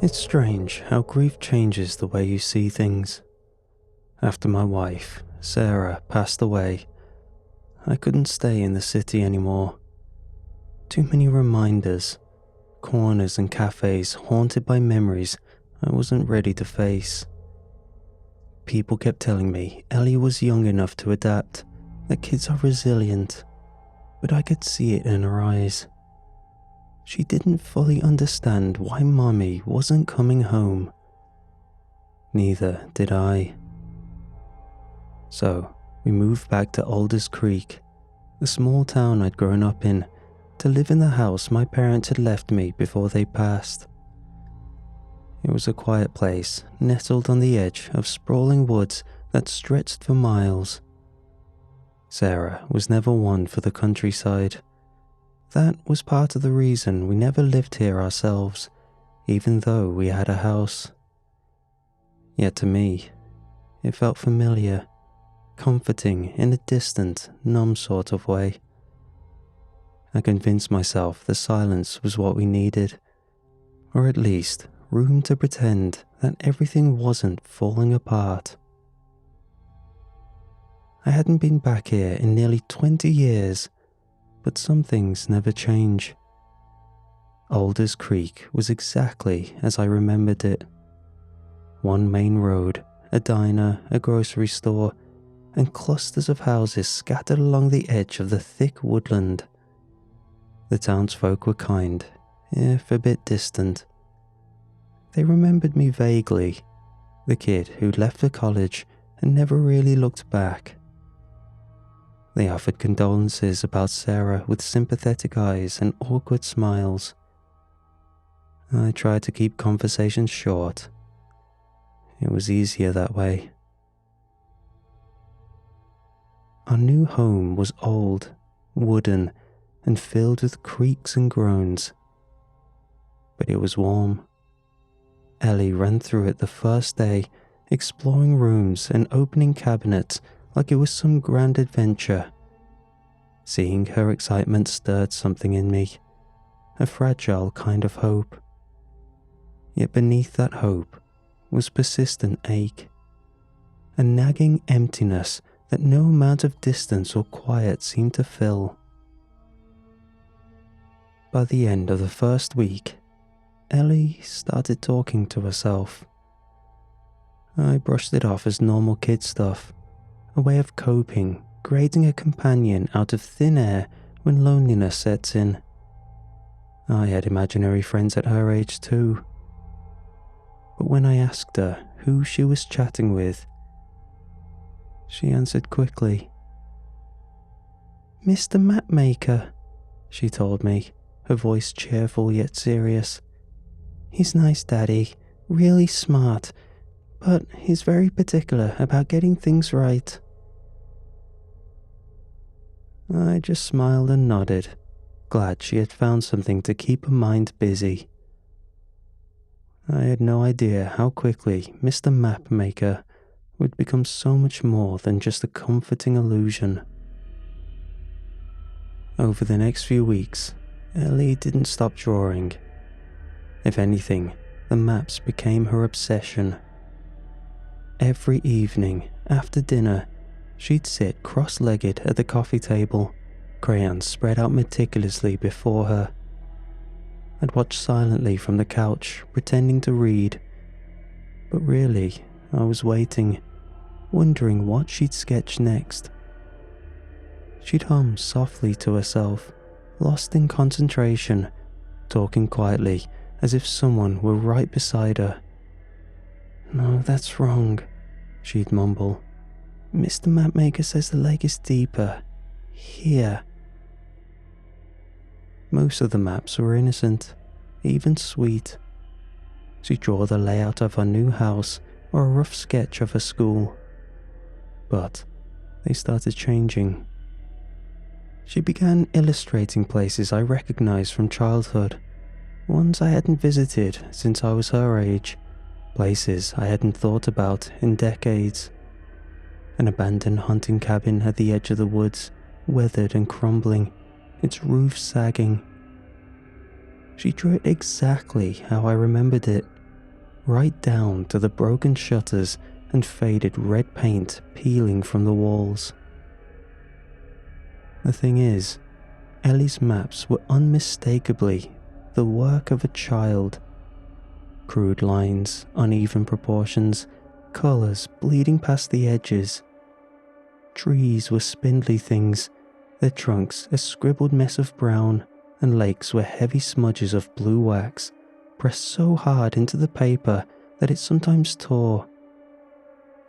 It's strange how grief changes the way you see things. After my wife, Sarah, passed away, I couldn't stay in the city anymore. Too many reminders, corners and cafes haunted by memories I wasn't ready to face. People kept telling me Ellie was young enough to adapt, that kids are resilient, but I could see it in her eyes. She didn't fully understand why Mommy wasn't coming home. Neither did I. So, we moved back to Alders Creek, the small town I'd grown up in, to live in the house my parents had left me before they passed. It was a quiet place, nestled on the edge of sprawling woods that stretched for miles. Sarah was never one for the countryside. That was part of the reason we never lived here ourselves, even though we had a house. Yet to me, it felt familiar, comforting in a distant, numb sort of way. I convinced myself the silence was what we needed, or at least room to pretend that everything wasn't falling apart. I hadn't been back here in nearly 20 years, but some things never change. Alders Creek was exactly as I remembered it. One main road, a diner, a grocery store, and clusters of houses scattered along the edge of the thick woodland. The townsfolk were kind, if a bit distant. They remembered me vaguely, the kid who'd left for college and never really looked back. They offered condolences about Sarah with sympathetic eyes and awkward smiles. I tried to keep conversations short. It was easier that way. Our new home was old, wooden, and filled with creaks and groans. But it was warm. Ellie ran through it the first day, exploring rooms and opening cabinets like it was some grand adventure. Seeing her excitement stirred something in me, a fragile kind of hope. Yet beneath that hope was persistent ache, a nagging emptiness that no amount of distance or quiet seemed to fill. By the end of the first week, Ellie started talking to herself. I brushed it off as normal kid stuff, a way of coping, creating a companion out of thin air when loneliness sets in. I had imaginary friends at her age too. But when I asked her who she was chatting with, she answered quickly. "Mr. Mapmaker," she told me, her voice cheerful yet serious. "He's nice, Daddy, really smart, but he's very particular about getting things right." I just smiled and nodded, glad she had found something to keep her mind busy. I had no idea how quickly Mr. Mapmaker would become so much more than just a comforting illusion. Over the next few weeks, Ellie didn't stop drawing. If anything, the maps became her obsession. Every evening, after dinner, she'd sit cross-legged at the coffee table, crayons spread out meticulously before her. I'd watch silently from the couch, pretending to read. But really, I was waiting, wondering what she'd sketch next. She'd hum softly to herself, lost in concentration, talking quietly as if someone were right beside her. "No, that's wrong," she'd mumble. "Mr. Mapmaker says the lake is deeper. Here." Most of the maps were innocent, even sweet. She'd draw the layout of her new house or a rough sketch of her school. But they started changing. She began illustrating places I recognized from childhood, ones I hadn't visited since I was her age, places I hadn't thought about in decades. An abandoned hunting cabin at the edge of the woods, weathered and crumbling, its roof sagging. She drew it exactly how I remembered it, right down to the broken shutters and faded red paint peeling from the walls. The thing is, Ellie's maps were unmistakably the work of a child. Crude lines, uneven proportions, colours bleeding past the edges. Trees were spindly things, their trunks a scribbled mess of brown, and lakes were heavy smudges of blue wax, pressed so hard into the paper that it sometimes tore.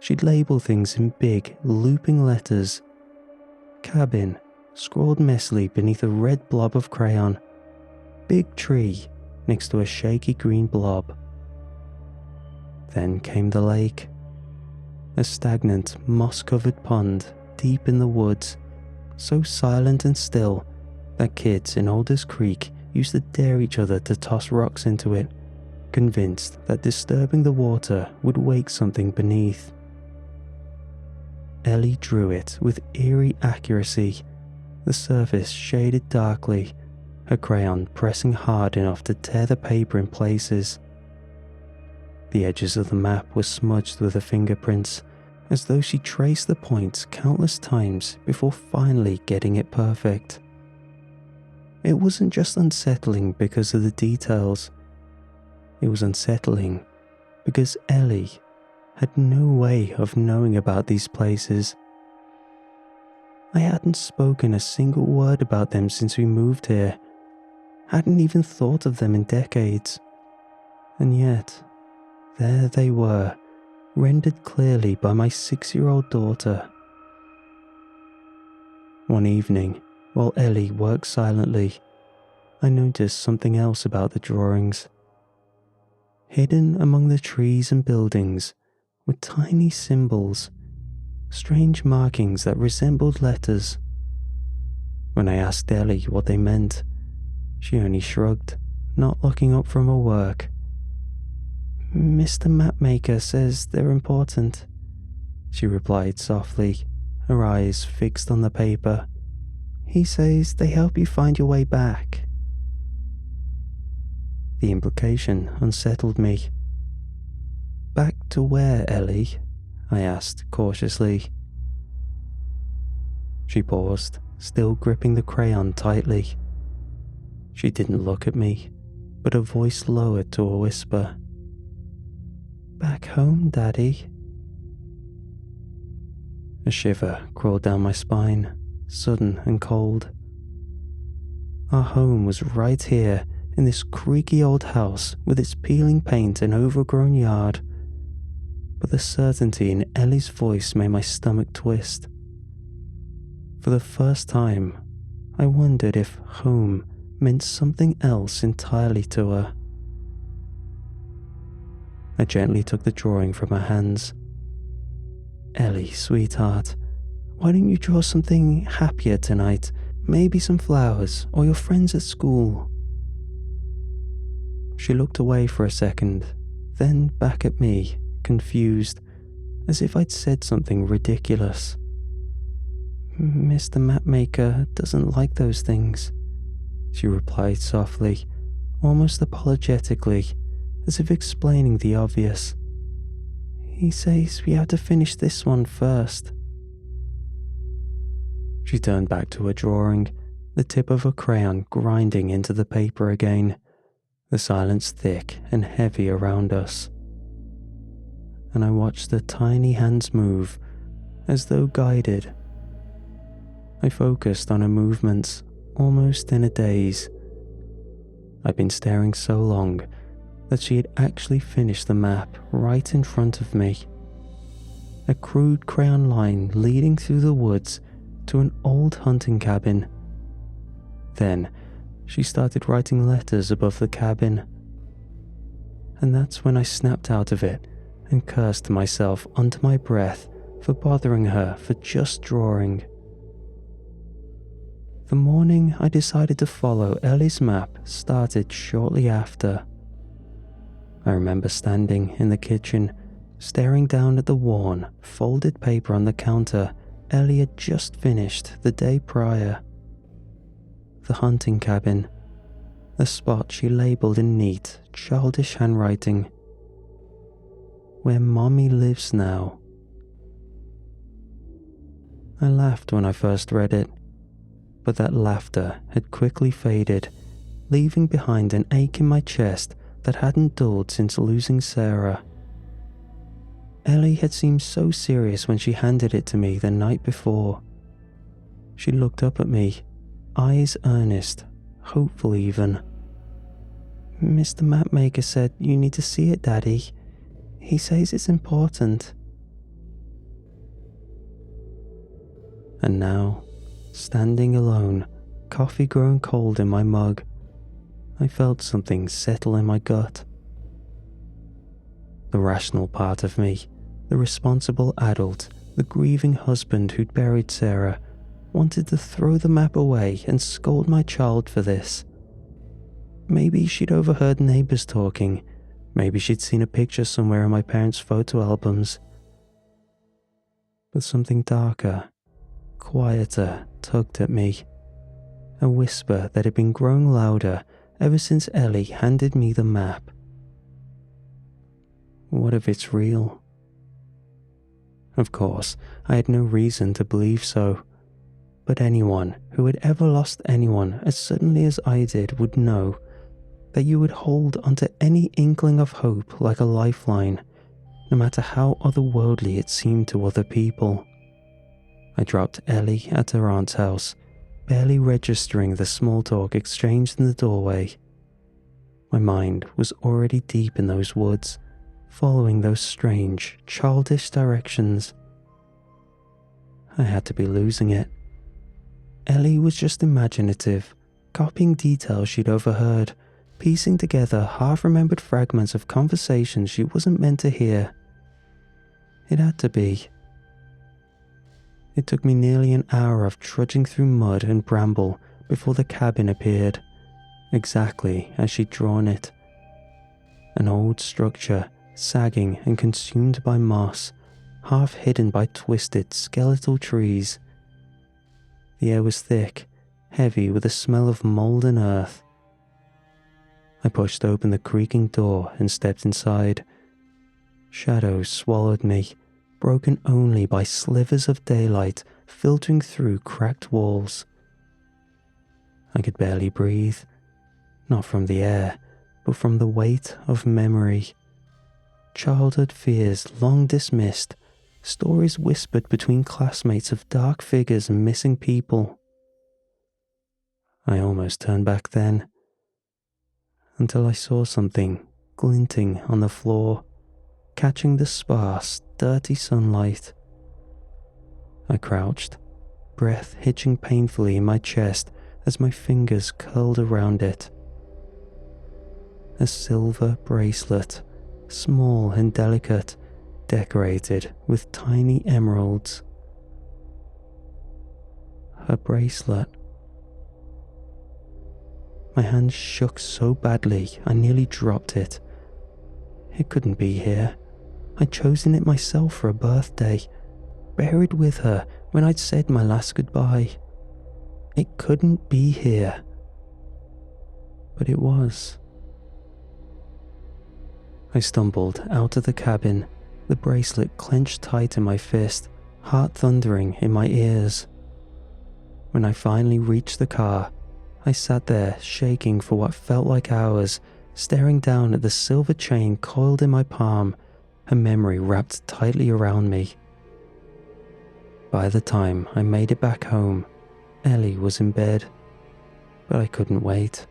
She'd label things in big, looping letters. Cabin, scrawled messily beneath a red blob of crayon. Big tree, next to a shaky green blob. Then came the lake. A stagnant, moss-covered pond deep in the woods, so silent and still that kids in Alders Creek used to dare each other to toss rocks into it, convinced that disturbing the water would wake something beneath. Ellie drew it with eerie accuracy, the surface shaded darkly, her crayon pressing hard enough to tear the paper in places. The edges of the map were smudged with her fingerprints, as though she traced the points countless times before finally getting it perfect. It wasn't just unsettling because of the details. It was unsettling because Ellie had no way of knowing about these places. I hadn't spoken a single word about them since we moved here, hadn't even thought of them in decades. And yet, there they were, rendered clearly by my 6-year-old daughter. One evening, while Ellie worked silently, I noticed something else about the drawings. Hidden among the trees and buildings were tiny symbols, strange markings that resembled letters. When I asked Ellie what they meant, she only shrugged, not looking up from her work. "Mr. Mapmaker says they're important," she replied softly, her eyes fixed on the paper. "He says they help you find your way back." The implication unsettled me. "Back to where, Ellie?" I asked cautiously. She paused, still gripping the crayon tightly. She didn't look at me, but her voice lowered to a whisper. "Back home, Daddy." A shiver crawled down my spine, sudden and cold. Our home was right here, in this creaky old house with its peeling paint and overgrown yard. But the certainty in Ellie's voice made my stomach twist. For the first time, I wondered if home meant something else entirely to her. I gently took the drawing from her hands. "Ellie, sweetheart, why don't you draw something happier tonight? Maybe some flowers or your friends at school." She looked away for a second, then back at me, confused, as if I'd said something ridiculous. "Mr. Mapmaker doesn't like those things," she replied softly, almost apologetically, as if explaining the obvious. "He says we have to finish this one first." She turned back to her drawing, the tip of her crayon grinding into the paper again, the silence thick and heavy around us. And I watched the tiny hands move, as though guided. I focused on her movements, almost in a daze. I'd been staring so long that she had actually finished the map right in front of me. A crude crayon line leading through the woods to an old hunting cabin. Then she started writing letters above the cabin. And that's when I snapped out of it and cursed myself under my breath for bothering her for just drawing. The morning I decided to follow Ellie's map started shortly after. I remember standing in the kitchen, staring down at the worn, folded paper on the counter Ellie had just finished the day prior. The hunting cabin, the spot she labelled in neat, childish handwriting. where Mommy lives now." I laughed when I first read it, but that laughter had quickly faded, leaving behind an ache in my chest that hadn't dulled since losing Sarah. Ellie had seemed so serious when she handed it to me the night before. She looked up at me, eyes earnest, hopeful even. "Mr. Mapmaker said you need to see it, Daddy. He says it's important." And now, standing alone, coffee grown cold in my mug, I felt something settle in my gut. The rational part of me, the responsible adult, the grieving husband who'd buried Sarah, wanted to throw the map away and scold my child for this. Maybe she'd overheard neighbors talking. Maybe she'd seen a picture somewhere in my parents' photo albums. But something darker, quieter, tugged at me. A whisper that had been growing louder ever since Ellie handed me the map. What if it's real? Of course, I had no reason to believe so. But anyone who had ever lost anyone as suddenly as I did would know that you would hold onto any inkling of hope like a lifeline, no matter how otherworldly it seemed to other people. I dropped Ellie at her aunt's house, barely registering the small talk exchanged in the doorway. My mind was already deep in those woods, following those strange, childish directions. I had to be losing it. Ellie was just imaginative, copying details she'd overheard, piecing together half-remembered fragments of conversations she wasn't meant to hear. It had to be. It took me nearly an hour of trudging through mud and bramble before the cabin appeared, exactly as she'd drawn it. An old structure, sagging and consumed by moss, half hidden by twisted, skeletal trees. The air was thick, heavy with a smell of mold and earth. I pushed open the creaking door and stepped inside. Shadows swallowed me, broken only by slivers of daylight filtering through cracked walls. I could barely breathe, not from the air, but from the weight of memory. Childhood fears long dismissed, stories whispered between classmates of dark figures and missing people. I almost turned back then, until I saw something glinting on the floor, catching the sparse, dirty sunlight. I crouched, breath hitching painfully in my chest as my fingers curled around it. A silver bracelet, small and delicate, decorated with tiny emeralds. Her bracelet. My hand shook so badly I nearly dropped it. It couldn't be here. I'd chosen it myself for a birthday, buried with her when I'd said my last goodbye. It couldn't be here. But it was. I stumbled out of the cabin, the bracelet clenched tight in my fist, heart thundering in my ears. When I finally reached the car, I sat there shaking for what felt like hours, staring down at the silver chain coiled in my palm, her memory wrapped tightly around me. By the time I made it back home, Ellie was in bed, but I couldn't wait.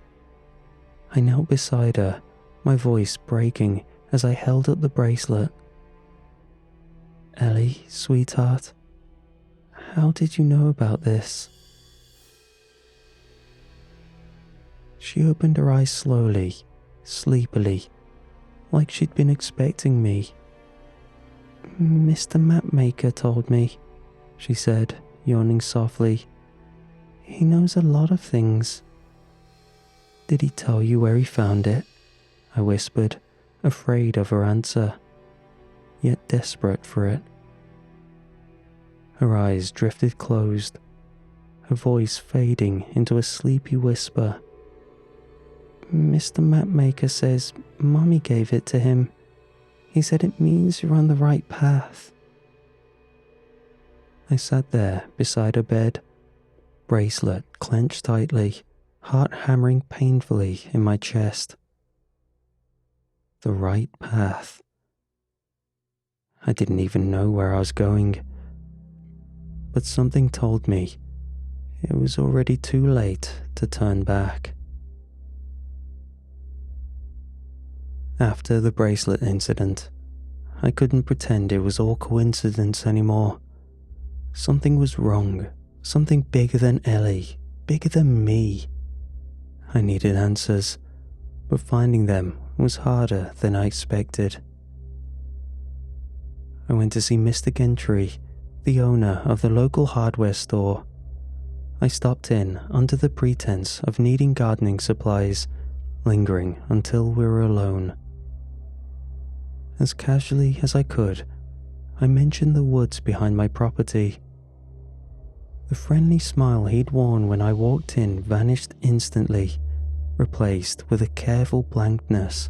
I knelt beside her, my voice breaking as I held up the bracelet. "Ellie, sweetheart, how did you know about this?" She opened her eyes slowly, sleepily, like she'd been expecting me. "Mr. Mapmaker told me," she said, yawning softly. "He knows a lot of things." "Did he tell you where he found it?" I whispered, afraid of her answer, yet desperate for it. Her eyes drifted closed, her voice fading into a sleepy whisper. "Mr. Mapmaker says Mommy gave it to him. He said it means you're on the right path. I sat there beside her bed, bracelet clenched tightly, heart hammering painfully in my chest. The right path. I didn't even know where I was going, but something told me it was already too late to turn back. After the bracelet incident, I couldn't pretend it was all coincidence anymore. Something was wrong, something bigger than Ellie, bigger than me. I needed answers, but finding them was harder than I expected. I went to see Mr. Gentry, the owner of the local hardware store. I stopped in under the pretense of needing gardening supplies, lingering until we were alone. As casually as I could, I mentioned the woods behind my property. The friendly smile he'd worn when I walked in vanished instantly, replaced with a careful blankness.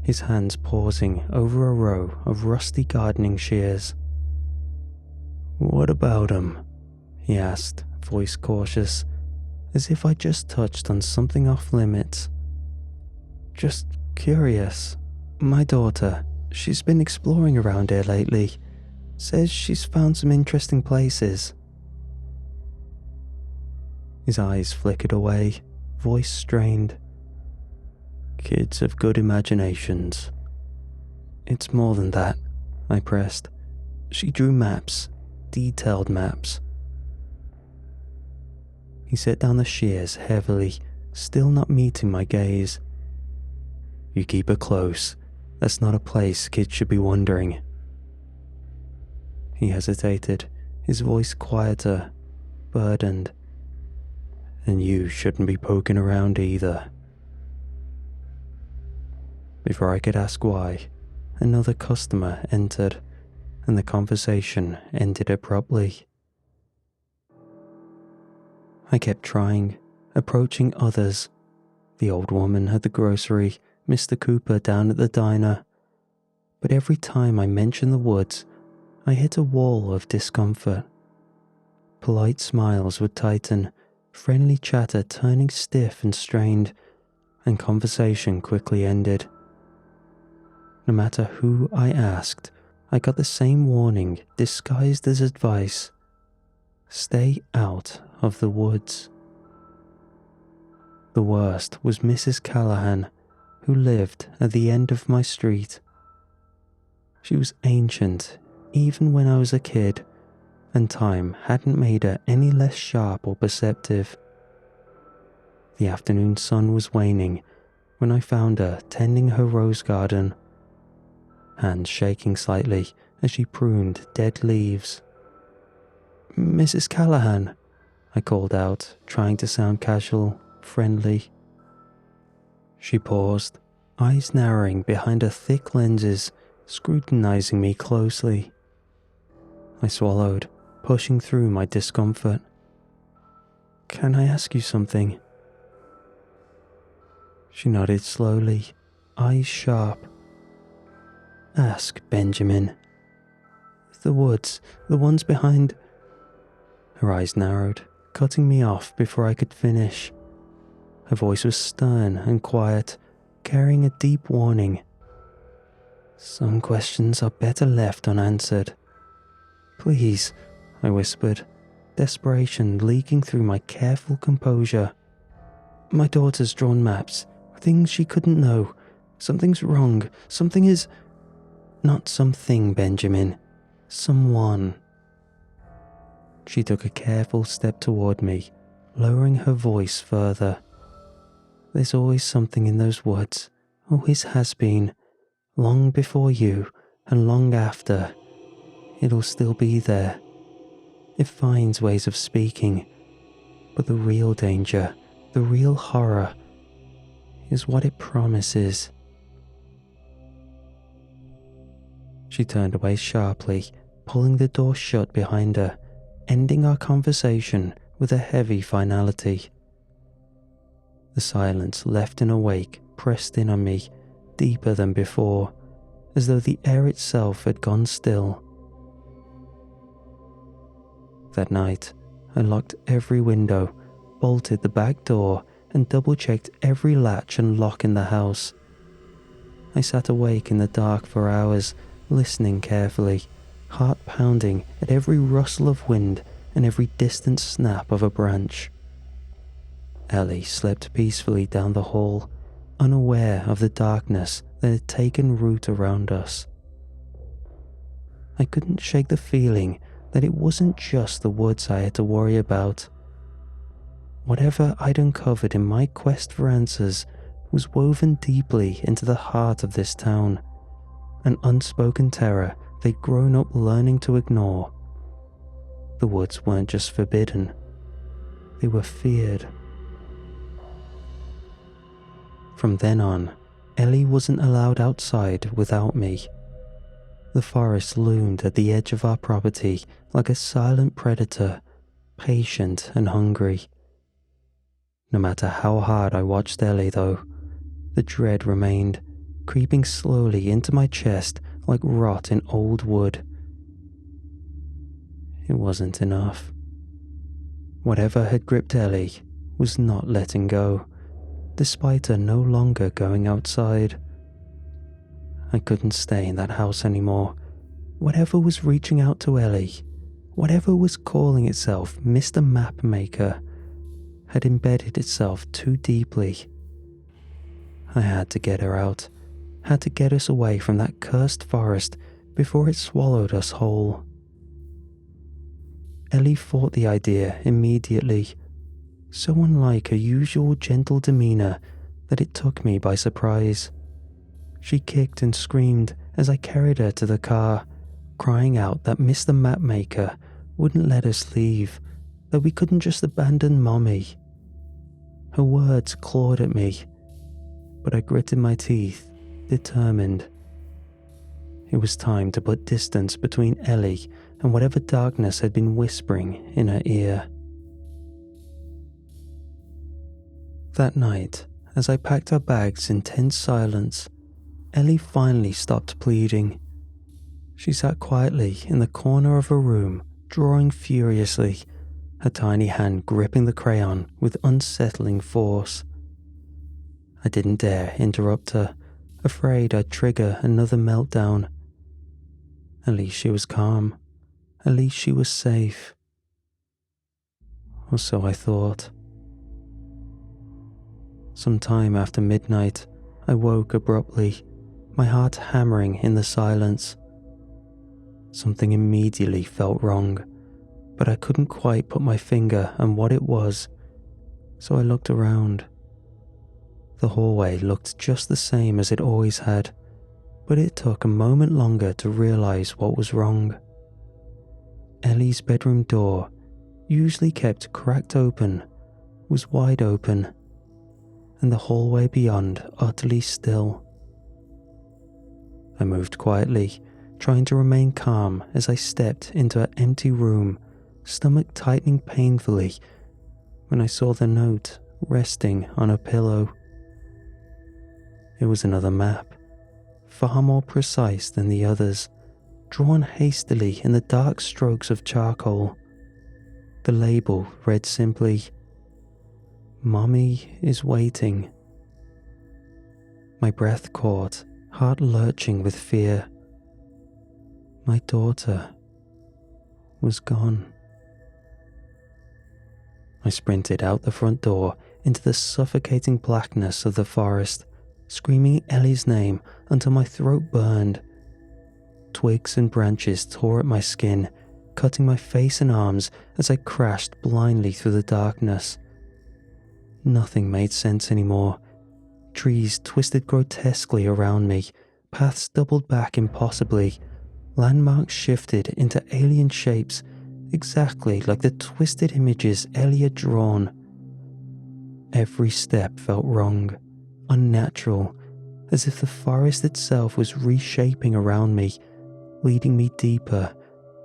His hands pausing over a row of rusty gardening shears. "What about 'em?" he asked, voice cautious, as if I just touched on something off limits. "Just curious. My daughter, she's been exploring around here lately. Says she's found some interesting places." His eyes flickered away, voice strained. "Kids have good imaginations." "It's more than that," I pressed. "She drew maps, detailed maps." He set down the shears heavily, still not meeting my gaze. "You keep her close. That's not a place kids should be wandering." He hesitated, his voice quieter, burdened. "And you shouldn't be poking around either." Before I could ask why, another customer entered, and the conversation ended abruptly. I kept trying, approaching others. The old woman at the grocery, Mr. Cooper down at the diner. But every time I mentioned the woods, I hit a wall of discomfort. Polite smiles would tighten, friendly chatter turning stiff and strained, and conversation quickly ended. No matter who I asked, I got the same warning disguised as advice. Stay out of the woods. The worst was Mrs. Callahan, who lived at the end of my street. She was ancient, even when I was a kid, and time hadn't made her any less sharp or perceptive. The afternoon sun was waning when I found her tending her rose garden, hands shaking slightly as she pruned dead leaves. "Mrs. Callahan," I called out, trying to sound casual, friendly. She paused, eyes narrowing behind her thick lenses, scrutinizing me closely. I swallowed, pushing through my discomfort. "Can I ask you something?" She nodded slowly, eyes sharp. "Ask, Benjamin." "The woods, the ones behind..." Her eyes narrowed, cutting me off before I could finish. Her voice was stern and quiet, carrying a deep warning. "Some questions are better left unanswered." "Please," I whispered, desperation leaking through my careful composure. "My daughter's drawn maps, things she couldn't know. Something's wrong. Something is..." "Not something, Benjamin. Someone." She took a careful step toward me, lowering her voice further. "There's always something in those woods, always has been, long before you and long after. It'll still be there. It finds ways of speaking, but the real danger, the real horror, is what it promises." She turned away sharply, pulling the door shut behind her, ending our conversation with a heavy finality. The silence left in her wake pressed in on me, deeper than before, as though the air itself had gone still. That night, I locked every window, bolted the back door, and double-checked every latch and lock in the house. I sat awake in the dark for hours, listening carefully, heart pounding at every rustle of wind and every distant snap of a branch. Ellie slept peacefully down the hall, unaware of the darkness that had taken root around us. I couldn't shake the feeling that it wasn't just the woods I had to worry about. Whatever I'd uncovered in my quest for answers was woven deeply into the heart of this town, an unspoken terror they'd grown up learning to ignore. The woods weren't just forbidden, they were feared. From then on, Ellie wasn't allowed outside without me. The forest loomed at the edge of our property like a silent predator, patient and hungry. No matter how hard I watched Ellie, though, the dread remained, creeping slowly into my chest like rot in old wood. It wasn't enough. Whatever had gripped Ellie was not letting go, despite her no longer going outside. I couldn't stay in that house anymore. Whatever was reaching out to Ellie, whatever was calling itself Mr. Mapmaker, had embedded itself too deeply. I had to get her out, had to get us away from that cursed forest before it swallowed us whole. Ellie fought the idea immediately, so unlike her usual gentle demeanour that it took me by surprise. She kicked and screamed as I carried her to the car, crying out that Mr. Mapmaker wouldn't let us leave, that we couldn't just abandon Mommy. Her words clawed at me, but I gritted my teeth, determined. It was time to put distance between Ellie and whatever darkness had been whispering in her ear. That night, as I packed our bags in tense silence, Ellie finally stopped pleading. She sat quietly in the corner of her room, drawing furiously, her tiny hand gripping the crayon with unsettling force. I didn't dare interrupt her, afraid I'd trigger another meltdown. At least she was calm. At least she was safe. Or so I thought. Sometime after midnight, I woke abruptly, my heart hammering in the silence. Something immediately felt wrong, but I couldn't quite put my finger on what it was, so I looked around. The hallway looked just the same as it always had, but it took a moment longer to realize what was wrong. Ellie's bedroom door, usually kept cracked open, was wide open, and the hallway beyond utterly still. I moved quietly, trying to remain calm as I stepped into her empty room, stomach tightening painfully when I saw the note resting on a pillow. It was another map, far more precise than the others, drawn hastily in the dark strokes of charcoal. The label read simply, "Mommy is waiting." My breath caught, heart lurching with fear. My daughter was gone. I sprinted out the front door into the suffocating blackness of the forest, screaming Ellie's name until my throat burned. Twigs and branches tore at my skin, cutting my face and arms as I crashed blindly through the darkness. Nothing made sense anymore. Trees twisted grotesquely around me, paths doubled back impossibly, landmarks shifted into alien shapes exactly like the twisted images Ellie had drawn. Every step felt wrong, unnatural, as if the forest itself was reshaping around me, leading me deeper,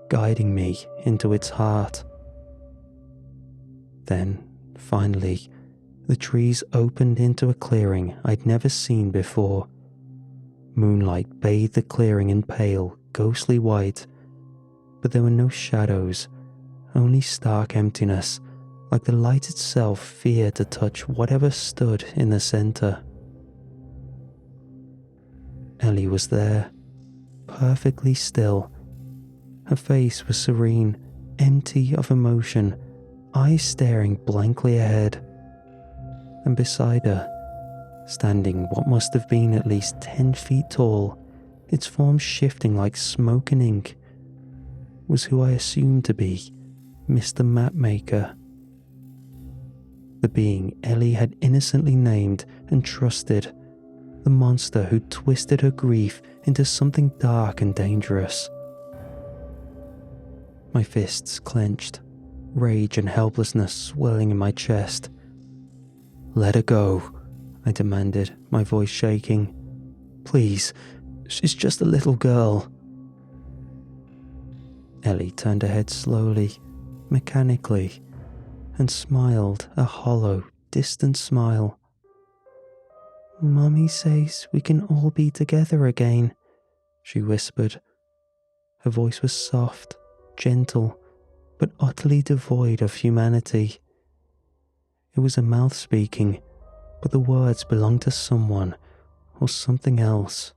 guiding me into its heart. Then, finally, the trees opened into a clearing I'd never seen before. Moonlight bathed the clearing in pale, ghostly white, but there were no shadows, only stark emptiness, like the light itself feared to touch whatever stood in the center. Ellie was there, perfectly still. Her face was serene, empty of emotion, eyes staring blankly ahead. And beside her, standing what must have been at least 10 feet tall, its form shifting like smoke and ink, was who I assumed to be Mr. Mapmaker. The being Ellie had innocently named and trusted, the monster who twisted her grief into something dark and dangerous. My fists clenched, rage and helplessness swelling in my chest. "Let her go," I demanded, my voice shaking. "Please, she's just a little girl." Ellie turned her head slowly, mechanically, and smiled a hollow, distant smile. "Mummy says we can all be together again," she whispered. Her voice was soft, gentle, but utterly devoid of humanity. It was a mouth speaking, but the words belonged to someone or something else.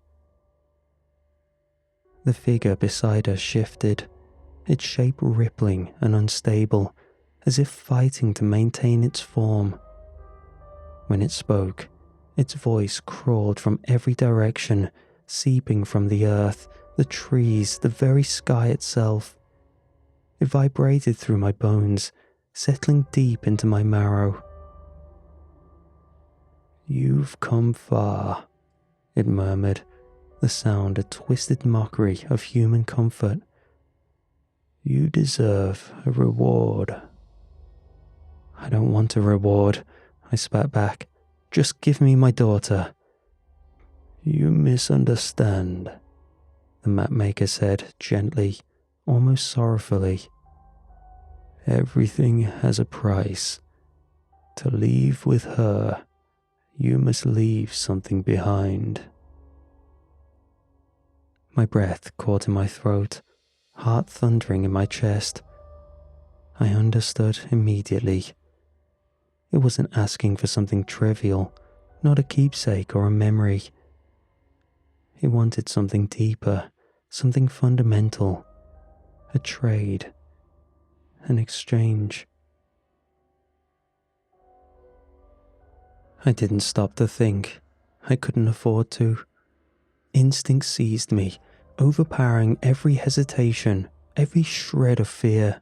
The figure beside her shifted, its shape rippling and unstable, as if fighting to maintain its form. When it spoke, its voice crawled from every direction, seeping from the earth, the trees, the very sky itself. It vibrated through my bones, settling deep into my marrow. "You've come far," it murmured, the sound a twisted mockery of human comfort. "You deserve a reward." "I don't want a reward," I spat back. "Just give me my daughter." "You misunderstand," the mapmaker said gently, almost sorrowfully. "Everything has a price. To leave with her, you must leave something behind." My breath caught in my throat, heart thundering in my chest. I understood immediately. It wasn't asking for something trivial, not a keepsake or a memory. It wanted something deeper, something fundamental, a trade, an exchange. I didn't stop to think. I couldn't afford to. Instinct seized me, overpowering every hesitation, every shred of fear.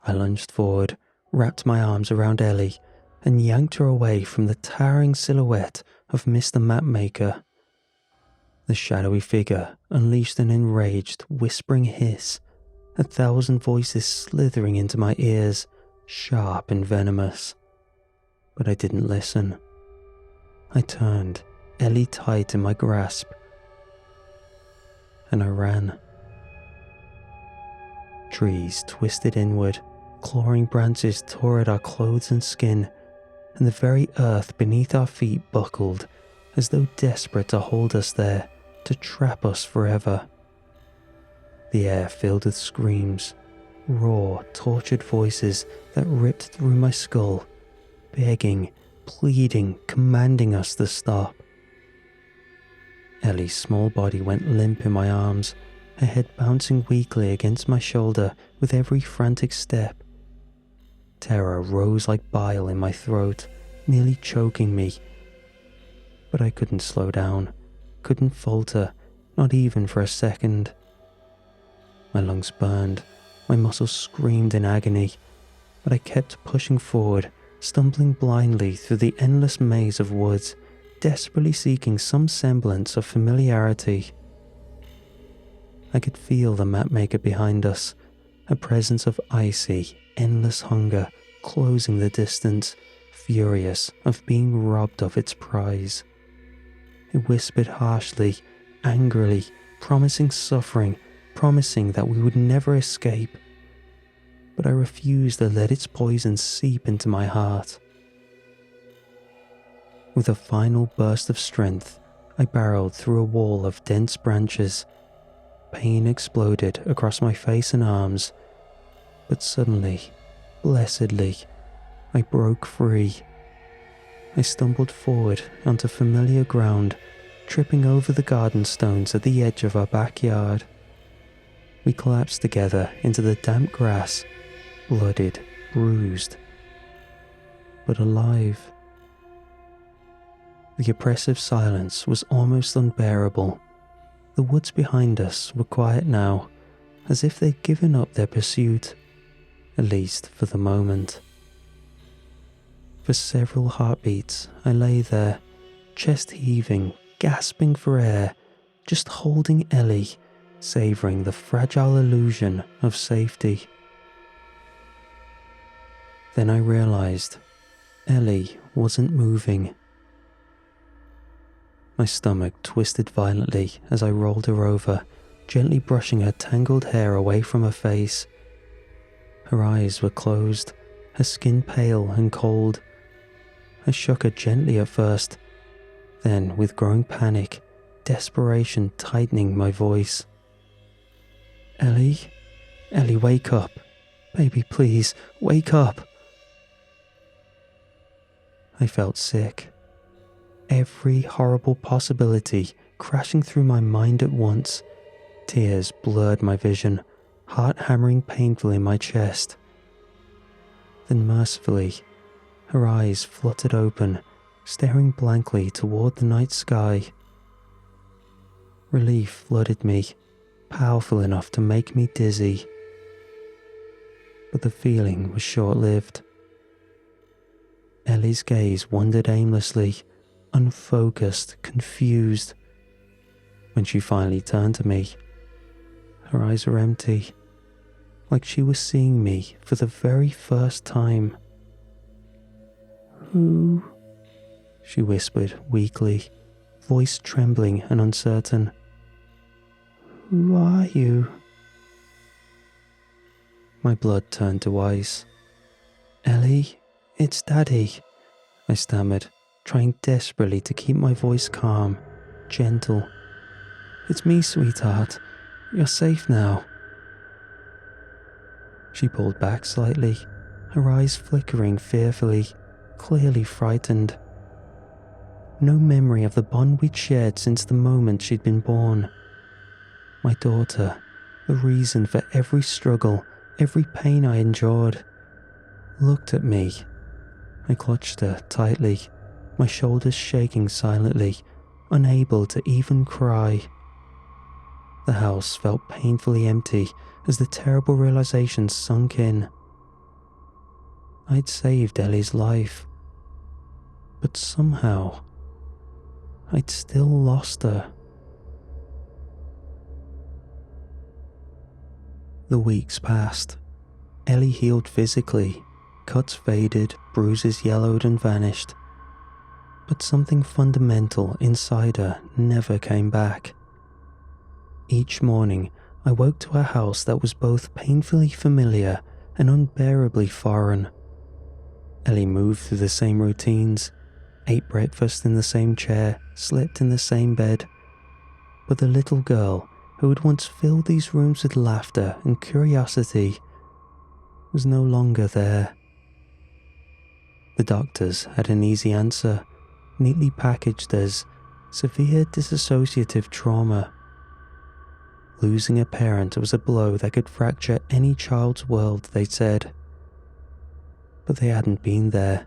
I lunged forward, wrapped my arms around Ellie, and yanked her away from the towering silhouette of Mr. Mapmaker. The shadowy figure unleashed an enraged, whispering hiss, 1,000 voices slithering into my ears, sharp and venomous. But I didn't listen. I turned, Ellie tight in my grasp, and I ran. Trees twisted inward, clawing branches tore at our clothes and skin, and the very earth beneath our feet buckled, as though desperate to hold us there, to trap us forever. The air filled with screams, raw, tortured voices that ripped through my skull, begging, pleading, commanding us to stop. Ellie's small body went limp in my arms, her head bouncing weakly against my shoulder with every frantic step. Terror rose like bile in my throat, nearly choking me. But I couldn't slow down, couldn't falter, not even for a second. My lungs burned, my muscles screamed in agony, but I kept pushing forward, stumbling blindly through the endless maze of woods, desperately seeking some semblance of familiarity. I could feel the mapmaker behind us, a presence of icy, endless hunger closing the distance, furious of being robbed of its prize. It whispered harshly, angrily, promising suffering, promising that we would never escape. But I refused to let its poison seep into my heart. With a final burst of strength, I barreled through a wall of dense branches. Pain exploded across my face and arms, but suddenly, blessedly, I broke free. I stumbled forward onto familiar ground, tripping over the garden stones at the edge of our backyard. We collapsed together into the damp grass, blooded, bruised, but alive. The oppressive silence was almost unbearable. The woods behind us were quiet now, as if they'd given up their pursuit, at least for the moment. For several heartbeats, I lay there, chest heaving, gasping for air, just holding Ellie, savouring the fragile illusion of safety. Then I realised Ellie wasn't moving. My stomach twisted violently as I rolled her over, gently brushing her tangled hair away from her face. Her eyes were closed, her skin pale and cold. I shook her gently at first, then with growing panic, desperation tightening my voice. Ellie? Ellie, wake up. Baby, please, wake up. I felt sick. Every horrible possibility crashing through my mind at once. Tears blurred my vision, heart hammering painfully in my chest. Then mercifully, her eyes fluttered open, staring blankly toward the night sky. Relief flooded me, powerful enough to make me dizzy. But the feeling was short-lived. Ellie's gaze wandered aimlessly, unfocused, confused. When she finally turned to me, her eyes were empty, like she was seeing me for the very first time. Who? She whispered weakly, voice trembling and uncertain. Who are you? My blood turned to ice. Ellie, it's Daddy, I stammered, trying desperately to keep my voice calm, gentle. It's me, sweetheart. You're safe now. She pulled back slightly, her eyes flickering fearfully, clearly frightened. No memory of the bond we'd shared since the moment she'd been born. My daughter, the reason for every struggle, every pain I endured, looked at me. I clutched her tightly, my shoulders shaking silently, unable to even cry. The house felt painfully empty as the terrible realization sunk in. I'd saved Ellie's life, but somehow I'd still lost her. The weeks passed. Ellie healed physically, cuts faded, bruises yellowed and vanished. But something fundamental inside her never came back. Each morning, I woke to a house that was both painfully familiar and unbearably foreign. Ellie moved through the same routines, ate breakfast in the same chair, slept in the same bed. But the little girl who had once filled these rooms with laughter and curiosity was no longer there. The doctors had an easy answer, neatly packaged as severe dissociative trauma. Losing a parent was a blow that could fracture any child's world, they said. But they hadn't been there.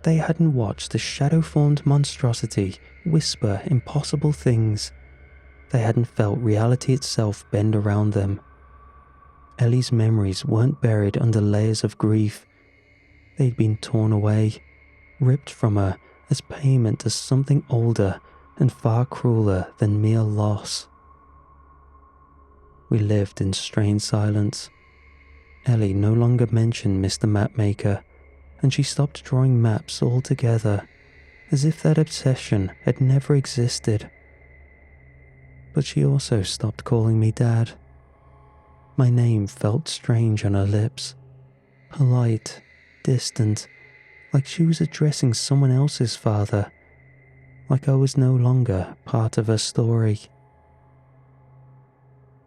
They hadn't watched the shadow-formed monstrosity whisper impossible things. They hadn't felt reality itself bend around them. Ellie's memories weren't buried under layers of grief. They'd been torn away, ripped from her as payment to something older and far crueler than mere loss. We lived in strained silence. Ellie no longer mentioned Mr. Mapmaker, and she stopped drawing maps altogether, as if that obsession had never existed. But she also stopped calling me Dad. My name felt strange on her lips, polite, distant, like she was addressing someone else's father, like I was no longer part of her story.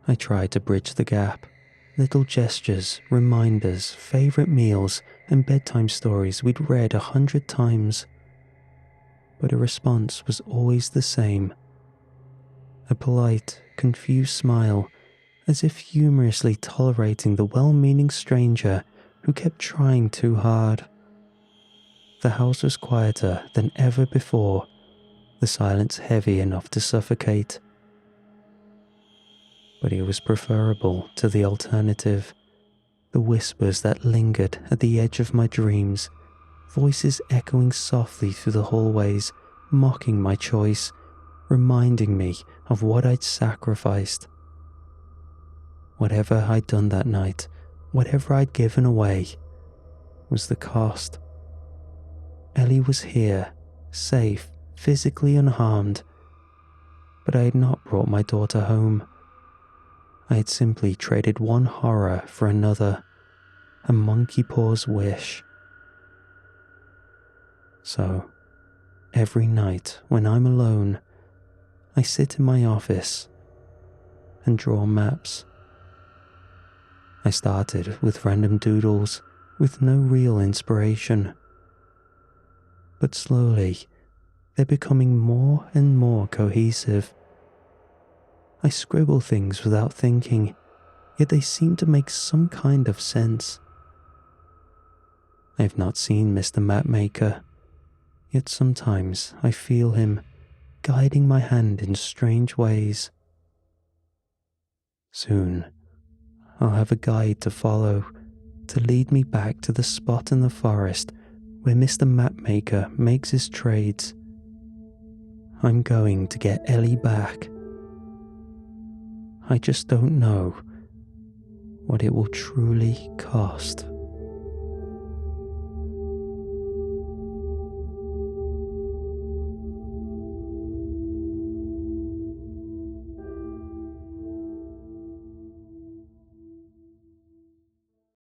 I tried to bridge the gap. Little gestures, reminders, favourite meals, and bedtime stories we'd read 100 times. But her response was always the same. A polite, confused smile, as if humorously tolerating the well-meaning stranger who kept trying too hard. The house was quieter than ever before, the silence heavy enough to suffocate. But it was preferable to the alternative, the whispers that lingered at the edge of my dreams, voices echoing softly through the hallways, mocking my choice, reminding me of what I'd sacrificed. Whatever I'd done that night, whatever I'd given away, was the cost. Ellie was here, safe, physically unharmed, but I had not brought my daughter home. I had simply traded one horror for another, a monkey paw's wish. So, every night when I'm alone, I sit in my office and draw maps. I started with random doodles with no real inspiration. But slowly, they're becoming more and more cohesive. I scribble things without thinking, yet they seem to make some kind of sense. I've not seen Mr. Mapmaker, yet sometimes I feel him guiding my hand in strange ways. Soon, I'll have a guide to follow, to lead me back to the spot in the forest where Mr. Mapmaker makes his trades. I'm going to get Ellie back. I just don't know what it will truly cost.